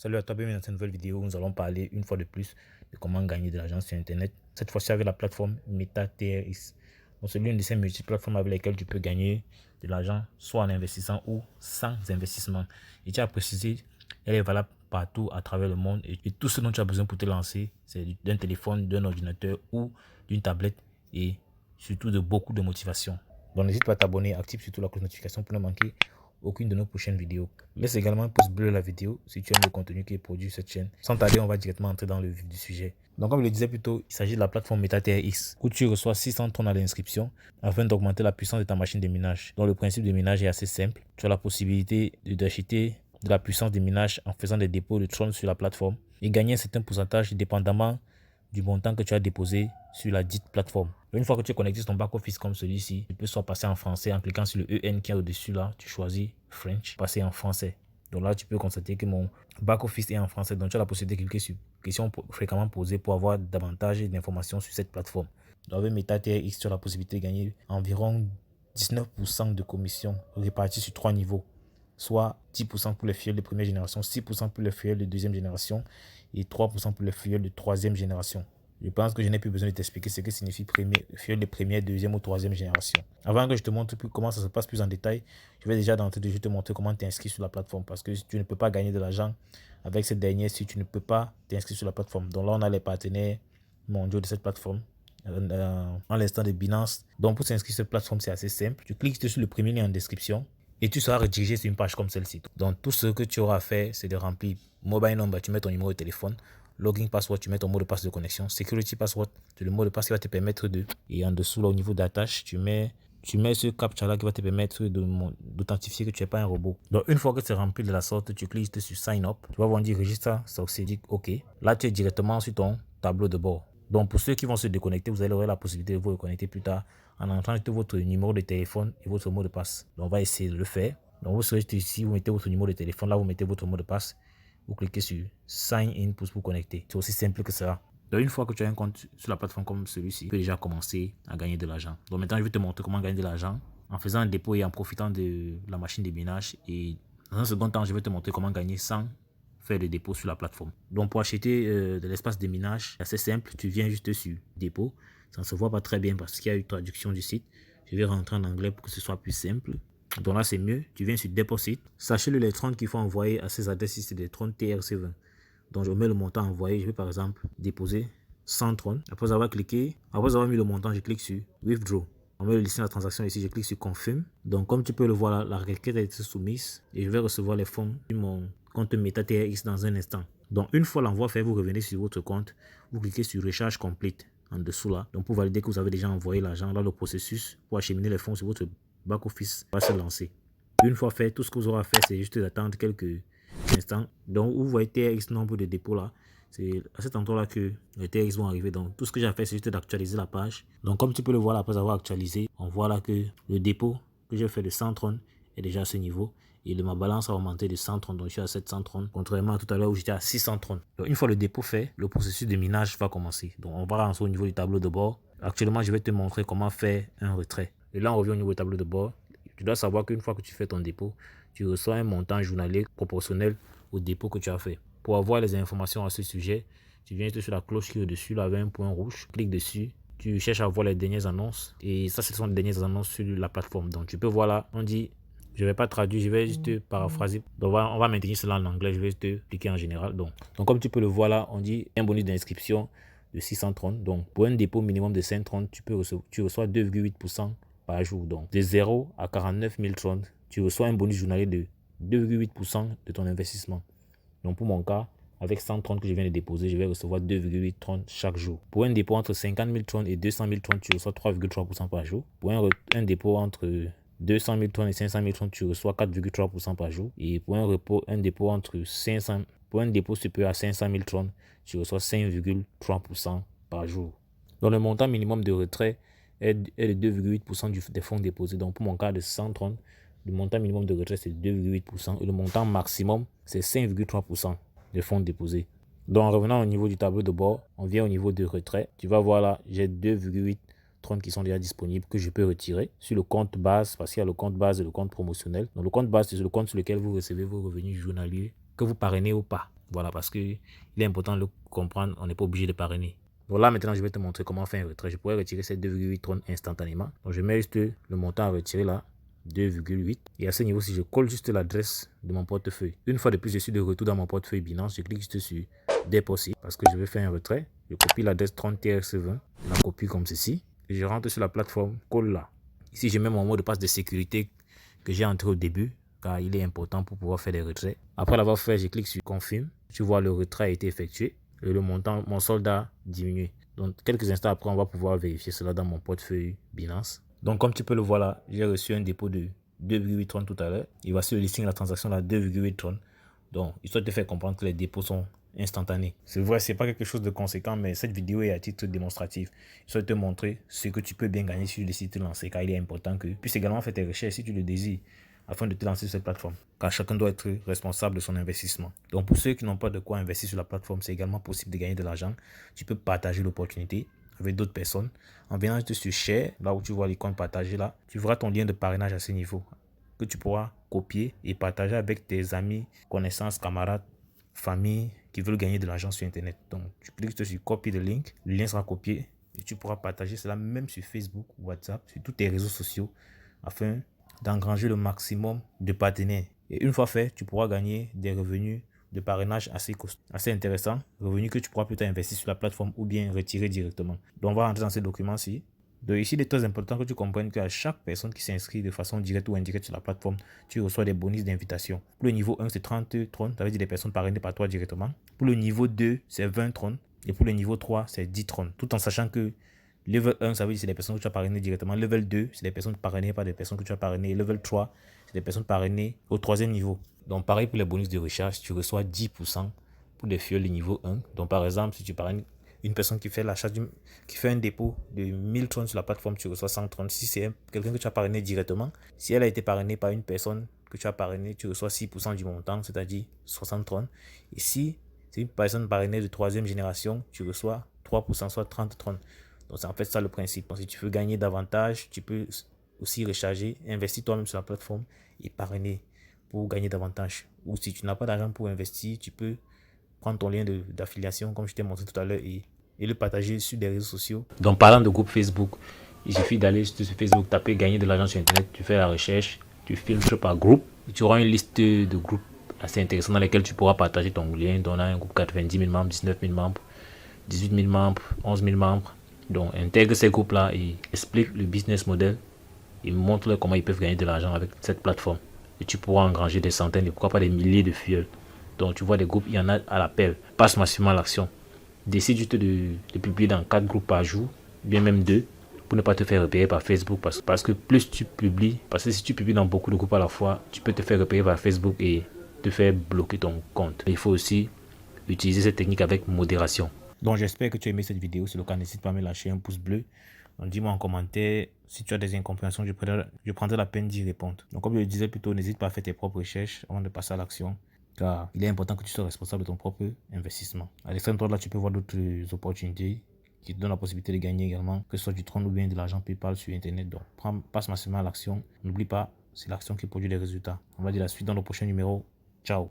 Salut à toi, bienvenue dans cette nouvelle vidéo où nous allons parler une fois de plus de comment gagner de l'argent sur Internet. Cette fois-ci avec la plateforme MetaTRX. Donc, c'est l'une de ces multiplateformes avec lesquelles tu peux gagner de l'argent soit en investissant ou sans investissement. Et tu as précisé, elle est valable partout à travers le monde. Et tout ce dont tu as besoin pour te lancer, c'est d'un téléphone, d'un ordinateur ou d'une tablette et surtout de beaucoup de motivation. Donc n'hésite pas à t'abonner, active surtout la cloche de notification pour ne manquer aucune de nos prochaines vidéos. Laisse également un pouce bleu à la vidéo si tu aimes le contenu qui est produit sur cette chaîne. Sans tarder, on va directement entrer dans le vif du sujet. Donc comme je le disais plus tôt, il s'agit de la plateforme MetaTRX où tu reçois 600 tonnes à l'inscription afin d'augmenter la puissance de ta machine de minage. Donc le principe de minage est assez simple. Tu as la possibilité d'acheter de la puissance de minage en faisant des dépôts de Tron sur la plateforme et gagner un certain pourcentage dépendamment du montant que tu as déposé sur la dite plateforme. Une fois que tu es connecté sur ton back-office comme celui-ci, tu peux soit passer en français en cliquant sur le EN qui est au-dessus là, tu choisis French, passer en français. Donc là, tu peux constater que mon back-office est en français. Donc tu as la possibilité de cliquer sur questions fréquemment posées pour avoir davantage d'informations sur cette plateforme. Donc avec MetaTRX, tu as la possibilité de gagner environ 19% de commission répartie sur 3 niveaux. Soit 10% pour les fioles de première génération, 6% pour les fioles de deuxième génération et 3% pour les fioles de troisième génération. Je pense que je n'ai plus besoin de t'expliquer ce que signifie fioles de première, deuxième ou troisième génération. Avant que je te montre comment ça se passe plus en détail, je vais déjà d'entrée de jeu te montrer comment t'inscrire sur la plateforme parce que tu ne peux pas gagner de l'argent avec cette dernière si tu ne peux pas t'inscrire sur la plateforme. Donc là, on a les partenaires mondiaux de cette plateforme. En l'instant de Binance. Donc pour s'inscrire sur cette plateforme, c'est assez simple. Tu cliques sur le premier lien en description et tu seras redirigé sur une page comme celle-ci. Donc tout ce que tu auras à faire, c'est de remplir mobile number, tu mets ton numéro de téléphone, login password, tu mets ton mot de passe de connexion, security password, c'est le mot de passe qui va te permettre de, et en dessous là au niveau d'attache, tu mets ce captcha là qui va te permettre d'authentifier que tu n'es pas un robot. Donc une fois que c'est rempli de la sorte, tu cliques sur sign up, tu vas voir on dit register succeeded, ok. Là tu es directement sur ton tableau de bord. Donc pour ceux qui vont se déconnecter, vous allez avoir la possibilité de vous reconnecter plus tard en entrant votre numéro de téléphone et votre mot de passe. Donc on va essayer de le faire. Donc vous serez ici, vous mettez votre numéro de téléphone, là vous mettez votre mot de passe. Vous cliquez sur Sign In pour vous connecter. C'est aussi simple que ça. Donc une fois que tu as un compte sur la plateforme comme celui-ci, tu peux déjà commencer à gagner de l'argent. Donc maintenant, je vais te montrer comment gagner de l'argent en faisant un dépôt et en profitant de la machine de minage. Et dans un second temps, je vais te montrer comment gagner sans faire de dépôt sur la plateforme. Donc pour acheter de l'espace de minage, c'est assez simple. Tu viens juste sur dépôt. Ça ne se voit pas très bien parce qu'il y a une traduction du site. Je vais rentrer en anglais pour que ce soit plus simple. Donc là, c'est mieux. Tu viens sur Deposit. Sachez les Tron qu'il faut envoyer à ces adresses ici, c'est des Tron TRC20. Donc je mets le montant envoyé. Je vais par exemple déposer 100 Tron. Après avoir cliqué, après avoir mis le montant, je clique sur Withdraw. On met le listing de la transaction ici. Je clique sur Confirm. Donc comme tu peux le voir, la requête a été soumise et je vais recevoir les fonds sur mon compte MetaTRX dans un instant. Donc une fois l'envoi fait, vous revenez sur votre compte. Vous cliquez sur Recharge Complete en dessous là. Donc pour valider que vous avez déjà envoyé l'argent, là le processus pour acheminer les fonds sur votre back-office va se lancer. Une fois fait, tout ce que vous aurez à faire, c'est juste d'attendre quelques instants. Donc, vous voyez TRX nombre de dépôts là. C'est à cet endroit là que les TRX vont arriver. Donc, tout ce que j'ai à faire, c'est juste d'actualiser la page. Donc, comme tu peux le voir là, après avoir actualisé, on voit là que le dépôt que j'ai fait de 130 est déjà à ce niveau. Et ma balance a augmenté de 130, donc je suis à 730, contrairement à tout à l'heure où j'étais à 630. Donc, une fois le dépôt fait, le processus de minage va commencer. Donc, on va rentrer au niveau du tableau de bord. Actuellement, je vais te montrer comment faire un retrait. Et là, on revient au niveau du tableau de bord. Tu dois savoir qu'une fois que tu fais ton dépôt, tu reçois un montant journalier proportionnel au dépôt que tu as fait. Pour avoir les informations à ce sujet, tu viens sur la cloche qui est au-dessus, là, avec un point rouge. Clique dessus. Tu cherches à voir les dernières annonces. Et ça, ce sont les dernières annonces sur la plateforme. Donc, tu peux voir là, on dit, je ne vais pas traduire, je vais juste paraphraser. Donc, on va maintenir cela en anglais, je vais juste cliquer en général. Donc, comme tu peux le voir là, on dit un bonus d'inscription de 630. Donc, pour un dépôt minimum de 530, tu reçois 2,8% par jour. Donc, de 0 à 49 030, tu reçois un bonus journalier de 2,8% de ton investissement. Donc, pour mon cas, avec 130 que je viens de déposer, je vais recevoir 2,830 chaque jour. Pour un dépôt entre 50 030 et 200 030, tu reçois 3,3% par jour. Pour un dépôt entre 200 030 et 500 030, tu reçois 4,3% par jour. Et pour un dépôt entre 500, pour un dépôt supérieur à 500 030, tu reçois 5,3% par jour. Donc, le montant minimum de retrait est de 2,8% des fonds déposés. Donc, pour mon cas de 130, le montant minimum de retrait, c'est 2,8%. Et le montant maximum, c'est 5,3% des fonds déposés. Donc, en revenant au niveau du tableau de bord, on vient au niveau de retrait. Tu vas voir là, j'ai 2,830 qui sont déjà disponibles que je peux retirer sur le compte base, parce qu'il y a le compte base et le compte promotionnel. Donc, le compte base, c'est le compte sur lequel vous recevez vos revenus journaliers, que vous parrainez ou pas. Voilà, parce que il est important de le comprendre, on n'est pas obligé de parrainer. Voilà, maintenant je vais te montrer comment faire un retrait. Je pourrais retirer ces 2,8 tron instantanément. Donc je mets juste le montant à retirer là, 2,8. Et à ce niveau, si je colle juste l'adresse de mon portefeuille. Une fois de plus, je suis de retour dans mon portefeuille Binance. Je clique juste sur déposer parce que je vais faire un retrait. Je copie l'adresse 30TRC20. Je la copie comme ceci. Et je rentre sur la plateforme, colle là. Ici, je mets mon mot de passe de sécurité que j'ai entré au début, car il est important pour pouvoir faire des retraits. Après l'avoir fait, je clique sur confirme. Tu vois, le retrait a été effectué et le montant, mon solde a diminué. Donc, quelques instants après, on va pouvoir vérifier cela dans mon portefeuille Binance. Donc, comme tu peux le voir là, j'ai reçu un dépôt de 2,8 tron tout à l'heure. Et voici le listing de la transaction là, 2,8 tron. Donc, histoire de te faire comprendre que les dépôts sont instantanés. C'est vrai, c'est pas quelque chose de conséquent, mais cette vidéo est à titre démonstratif. Histoire de te montrer ce que tu peux bien gagner si tu décides de te lancer, car il est important que tu puisses également faire tes recherches si tu le désires, afin de te lancer sur cette plateforme. Car chacun doit être responsable de son investissement. Donc pour ceux qui n'ont pas de quoi investir sur la plateforme, c'est également possible de gagner de l'argent. Tu peux partager l'opportunité avec d'autres personnes. En venant juste sur Share, là où tu vois l'icône partager là, tu verras ton lien de parrainage à ce niveau que tu pourras copier et partager avec tes amis, connaissances, camarades, famille qui veulent gagner de l'argent sur Internet. Donc tu cliques sur copy the link, le lien sera copié et tu pourras partager cela même sur Facebook, WhatsApp, sur tous tes réseaux sociaux afin d'engranger le maximum de partenaires. Et une fois fait, tu pourras gagner des revenus de parrainage assez intéressants, revenus que tu pourras peut-être investir sur la plateforme ou bien retirer directement. Donc on va rentrer dans ces documents-ci. Donc ici, il est très important que tu comprennes qu'à chaque personne qui s'inscrit de façon directe ou indirecte sur la plateforme, tu reçois des bonus d'invitation. Pour le niveau 1, c'est 30 trônes, ça veut dire des personnes parrainées par toi directement. Pour le niveau 2, c'est 20 trônes. Et pour le niveau 3, c'est 10 trônes. Tout en sachant que level 1, ça veut dire que c'est des personnes que tu as parrainées directement. Level 2, c'est des personnes parrainées par des personnes que tu as parrainées. Et level 3, c'est des personnes parrainées au troisième niveau. Donc pareil pour les bonus de recharge, tu reçois 10% pour les fuels de niveau 1. Donc par exemple, si tu parraines une personne qui fait l'achat qui fait un dépôt de 1000 trônes sur la plateforme, tu reçois 130. Si c'est quelqu'un que tu as parrainé directement, si elle a été parrainée par une personne que tu as parrainé, tu reçois 6% du montant, c'est-à-dire 60 trônes. Et si c'est une personne parrainée de troisième génération, tu reçois 3%, soit 30 trônes. Donc c'est en fait ça le principe. Donc si tu veux gagner davantage, tu peux aussi recharger, investir toi-même sur la plateforme et parrainer pour gagner davantage. Ou si tu n'as pas d'argent pour investir, tu peux prendre ton lien d'affiliation comme je t'ai montré tout à l'heure et le partager sur des réseaux sociaux. Donc parlant de groupe Facebook, il suffit d'aller sur Facebook, taper gagner de l'argent sur Internet, tu fais la recherche, tu filtres par groupe et tu auras une liste de groupes assez intéressants dans lesquels tu pourras partager ton lien. Donc on a un groupe 90 000 membres, 19 000 membres, 18 000 membres, 11 000 membres. Donc intègre ces groupes-là et explique le business model et montre comment ils peuvent gagner de l'argent avec cette plateforme. Et tu pourras engranger des centaines et pourquoi pas des milliers de fuels. Donc tu vois des groupes, il y en a à l'appel. Passe massivement à l'action. Décide juste de publier dans 4 groupes par jour, bien même 2, pour ne pas te faire repérer par Facebook. Parce que plus tu publies, parce que si tu publies dans beaucoup de groupes à la fois, tu peux te faire repérer par Facebook et te faire bloquer ton compte. Il faut aussi utiliser cette technique avec modération. Donc j'espère que tu as aimé cette vidéo. Si c'est le cas, n'hésite pas à me lâcher un pouce bleu. Dis-moi en commentaire si tu as des incompréhensions, je prendrai la peine d'y répondre. Donc comme je le disais plus tôt, n'hésite pas à faire tes propres recherches avant de passer à l'action. Car il est important que tu sois responsable de ton propre investissement. À l'extrême droite, là, tu peux voir d'autres opportunités qui te donnent la possibilité de gagner également, que ce soit du Tron ou bien de l'argent PayPal sur Internet. Donc, passe massivement à l'action. N'oublie pas, c'est l'action qui produit les résultats. On va dire la suite dans le prochain numéro. Ciao.